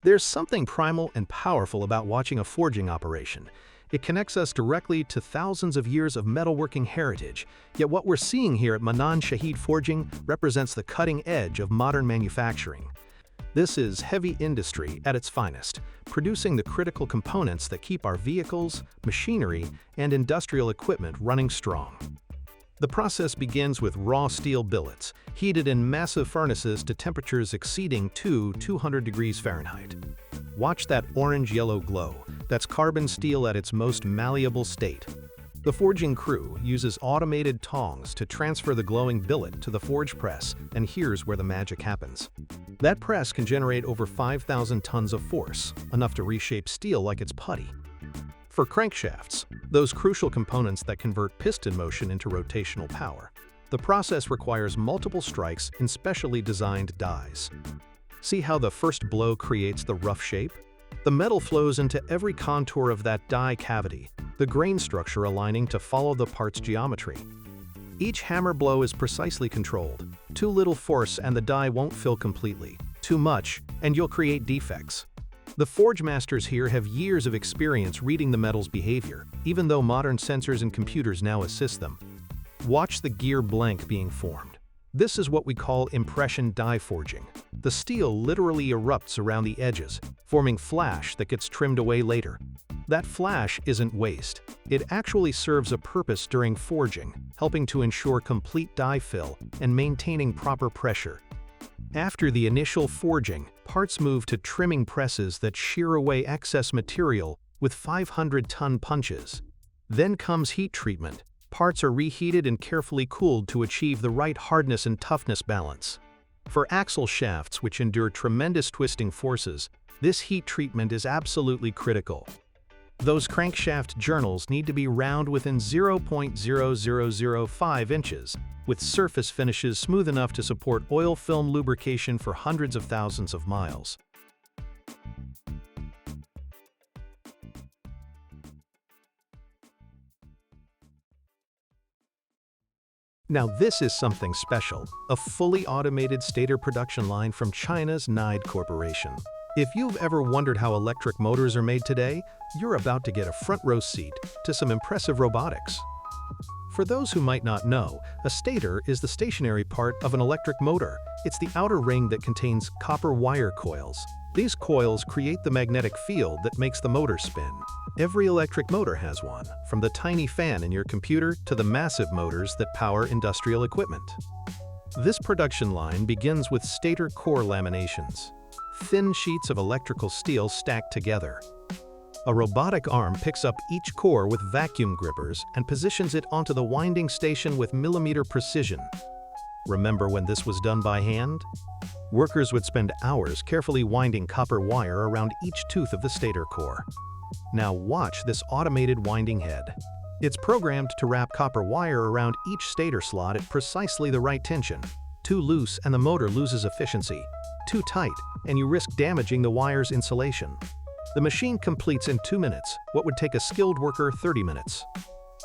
There's something primal and powerful about watching a forging operation. It connects us directly to thousands of years of metalworking heritage, yet what we're seeing here at Manan Shahid Forging represents the cutting edge of modern manufacturing. This is heavy industry at its finest, producing the critical components that keep our vehicles, machinery, and industrial equipment running strong. The process begins with raw steel billets, heated in massive furnaces to temperatures exceeding 200 degrees Fahrenheit. Watch that orange-yellow glow. That's carbon steel at its most malleable state. The forging crew uses automated tongs to transfer the glowing billet to the forge press, and here's where the magic happens. That press can generate over 5,000 tons of force, enough to reshape steel like it's putty. For crankshafts, those crucial components that convert piston motion into rotational power, the process requires multiple strikes in specially designed dies. See how the first blow creates the rough shape? The metal flows into every contour of that die cavity, the grain structure aligning to follow the part's geometry. Each hammer blow is precisely controlled. Too little force and the die won't fill completely. Too much, and you'll create defects. The forge masters here have years of experience reading the metal's behavior, even though modern sensors and computers now assist them. Watch the gear blank being formed. This is what we call impression die forging. The steel literally erupts around the edges, forming flash that gets trimmed away later. That flash isn't waste. It actually serves a purpose during forging, helping to ensure complete die fill and maintaining proper pressure. After the initial forging, parts move to trimming presses that shear away excess material with 500-ton punches. Then comes heat treatment. Parts are reheated and carefully cooled to achieve the right hardness and toughness balance. For axle shafts, which endure tremendous twisting forces, this heat treatment is absolutely critical. Those crankshaft journals need to be round within 0.0005 inches, with surface finishes smooth enough to support oil film lubrication for hundreds of thousands of miles. Now this is something special, a fully automated stator production line from China's NIDE Corporation. If you've ever wondered how electric motors are made today, you're about to get a front row seat to some impressive robotics. For those who might not know, a stator is the stationary part of an electric motor. It's the outer ring that contains copper wire coils. These coils create the magnetic field that makes the motor spin. Every electric motor has one, from the tiny fan in your computer to the massive motors that power industrial equipment. This production line begins with stator core laminations, thin sheets of electrical steel stacked together. A robotic arm picks up each core with vacuum grippers and positions it onto the winding station with millimeter precision. Remember when this was done by hand? Workers would spend hours carefully winding copper wire around each tooth of the stator core. Now watch this automated winding head. It's programmed to wrap copper wire around each stator slot at precisely the right tension. Too loose and the motor loses efficiency. Too tight and you risk damaging the wire's insulation. The machine completes in 2 minutes what would take a skilled worker 30 minutes.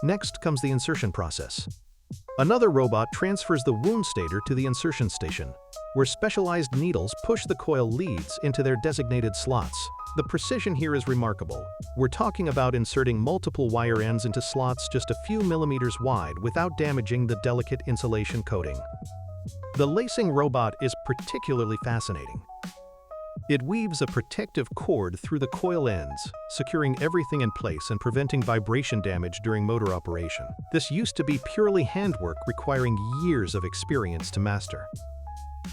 Next comes the insertion process. Another robot transfers the wound stator to the insertion station, where specialized needles push the coil leads into their designated slots. The precision here is remarkable. We're talking about inserting multiple wire ends into slots just a few millimeters wide without damaging the delicate insulation coating. The lacing robot is particularly fascinating. It weaves a protective cord through the coil ends, securing everything in place and preventing vibration damage during motor operation. This used to be purely handwork requiring years of experience to master.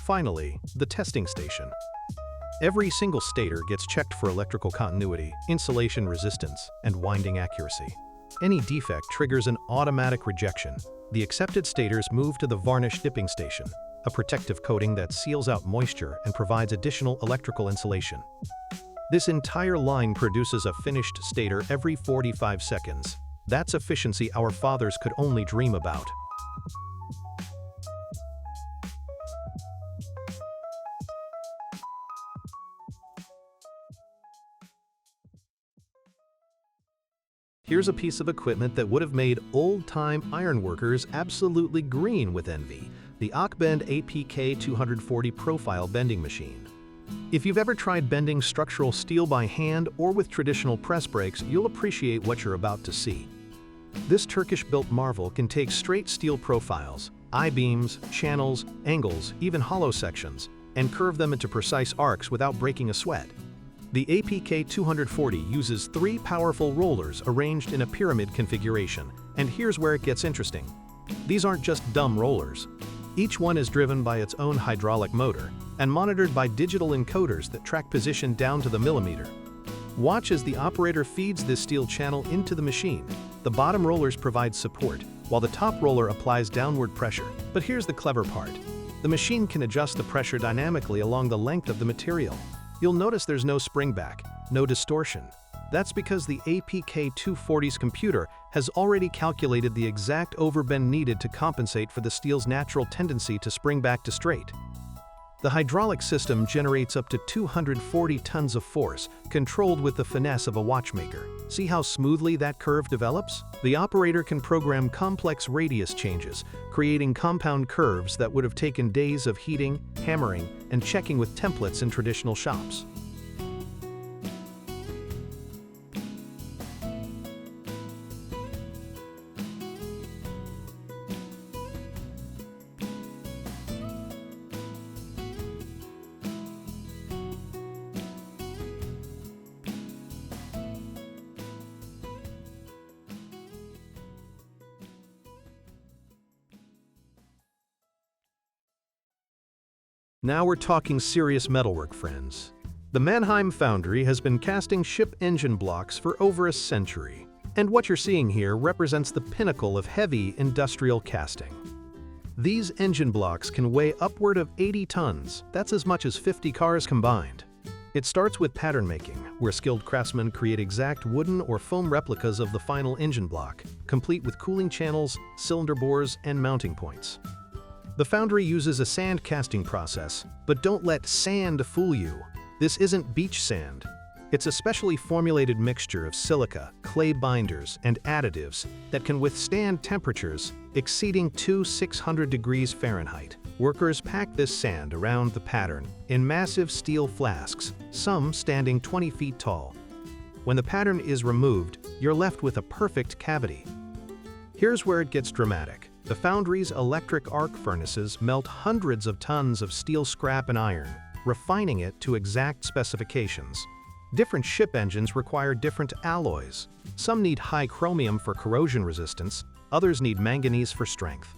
Finally, the testing station. Every single stator gets checked for electrical continuity, insulation resistance, and winding accuracy. Any defect triggers an automatic rejection. The accepted stators move to the varnish dipping station, a protective coating that seals out moisture and provides additional electrical insulation. This entire line produces a finished stator every 45 seconds. That's efficiency our fathers could only dream about. Here's a piece of equipment that would have made old-time ironworkers absolutely green with envy: the Akbend APK 240 profile bending machine. If you've ever tried bending structural steel by hand or with traditional press brakes, you'll appreciate what you're about to see. This Turkish-built marvel can take straight steel profiles, I-beams, channels, angles, even hollow sections, and curve them into precise arcs without breaking a sweat. The APK 240 uses 3 powerful rollers arranged in a pyramid configuration, and here's where it gets interesting. These aren't just dumb rollers. Each one is driven by its own hydraulic motor and monitored by digital encoders that track position down to the millimeter. Watch as the operator feeds this steel channel into the machine. The bottom rollers provide support, while the top roller applies downward pressure. But here's the clever part. The machine can adjust the pressure dynamically along the length of the material. You'll notice there's no springback, no distortion. That's because the APK 240's computer has already calculated the exact overbend needed to compensate for the steel's natural tendency to spring back to straight. The hydraulic system generates up to 240 tons of force, controlled with the finesse of a watchmaker. See how smoothly that curve develops? The operator can program complex radius changes, creating compound curves that would have taken days of heating, hammering, and checking with templates in traditional shops. Now we're talking serious metalwork, friends. The Mannheim foundry has been casting ship engine blocks for over a century. And what you're seeing here represents the pinnacle of heavy industrial casting. These engine blocks can weigh upward of 80 tons. That's as much as 50 cars combined. It starts with pattern making, where skilled craftsmen create exact wooden or foam replicas of the final engine block, complete with cooling channels, cylinder bores, and mounting points. The foundry uses a sand casting process, but don't let sand fool you. This isn't beach sand. It's a specially formulated mixture of silica, clay binders, and additives that can withstand temperatures exceeding 600 degrees Fahrenheit. Workers pack this sand around the pattern in massive steel flasks, some standing 20 feet tall. When the pattern is removed, you're left with a perfect cavity. Here's where it gets dramatic. The foundry's electric arc furnaces melt hundreds of tons of steel scrap and iron, refining it to exact specifications. Different ship engines require different alloys. Some need high chromium for corrosion resistance, others need manganese for strength.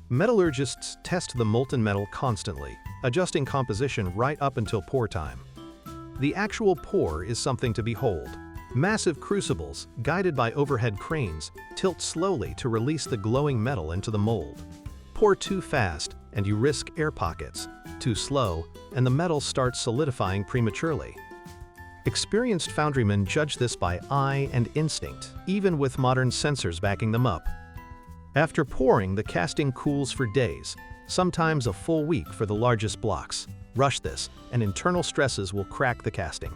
Metallurgists test the molten metal constantly, adjusting composition right up until pour time. The actual pour is something to behold. Massive crucibles, guided by overhead cranes, tilt slowly to release the glowing metal into the mold. Pour too fast, and you risk air pockets. Too slow, and the metal starts solidifying prematurely. Experienced foundrymen judge this by eye and instinct, even with modern sensors backing them up. After pouring, the casting cools for days, sometimes a full week for the largest blocks. Rush this, and internal stresses will crack the casting.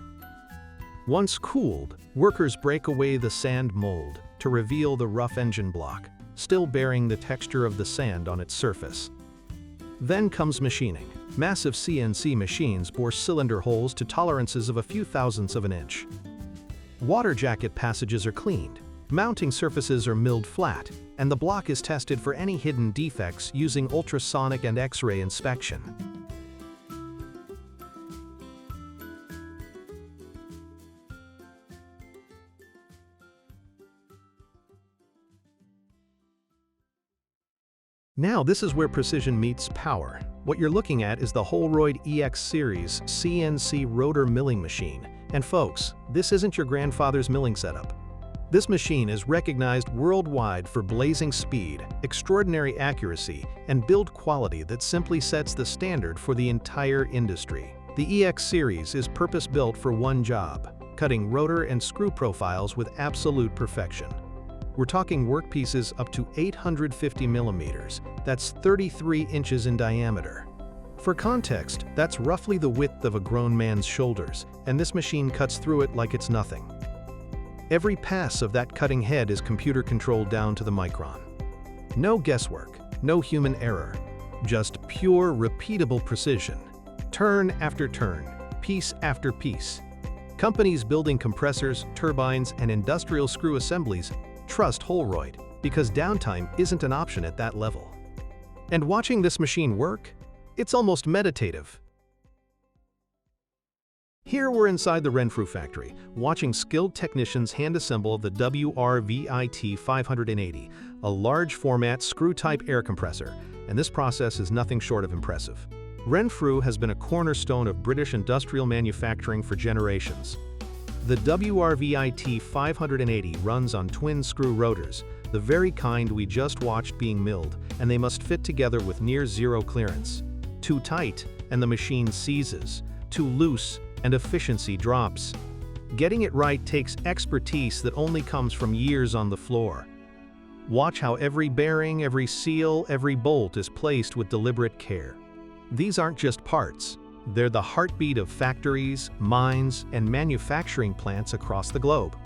Once cooled, workers break away the sand mold to reveal the rough engine block, still bearing the texture of the sand on its surface. Then comes machining. Massive CNC machines bore cylinder holes to tolerances of a few thousandths of an inch. Water jacket passages are cleaned, mounting surfaces are milled flat, and the block is tested for any hidden defects using ultrasonic and X-ray inspection. Now this is where precision meets power. What you're looking at is the Holroyd EX Series CNC rotor milling machine. And folks, this isn't your grandfather's milling setup. This machine is recognized worldwide for blazing speed, extraordinary accuracy, and build quality that simply sets the standard for the entire industry. The EX Series is purpose-built for one job, cutting rotor and screw profiles with absolute perfection. We're talking workpieces up to 850 millimeters, that's 33 inches in diameter. For context, that's roughly the width of a grown man's shoulders, and this machine cuts through it like it's nothing. Every pass of that cutting head is computer-controlled down to the micron. No guesswork, no human error, just pure, repeatable precision. Turn after turn, piece after piece. Companies building compressors, turbines, and industrial screw assemblies trust Holroyd because downtime isn't an option at that level. And watching this machine work, it's almost meditative. Here we're inside the Renfrew factory, watching skilled technicians hand-assemble the WRVIT 580, a large-format screw-type air compressor, and this process is nothing short of impressive. Renfrew has been a cornerstone of British industrial manufacturing for generations. The WRVIT 580 runs on twin screw rotors, the very kind we just watched being milled, and they must fit together with near-zero clearance. Too tight, and the machine seizes. Too loose, and efficiency drops. Getting it right takes expertise that only comes from years on the floor. Watch how every bearing, every seal, every bolt is placed with deliberate care. These aren't just parts. They're the heartbeat of factories, mines, and manufacturing plants across the globe.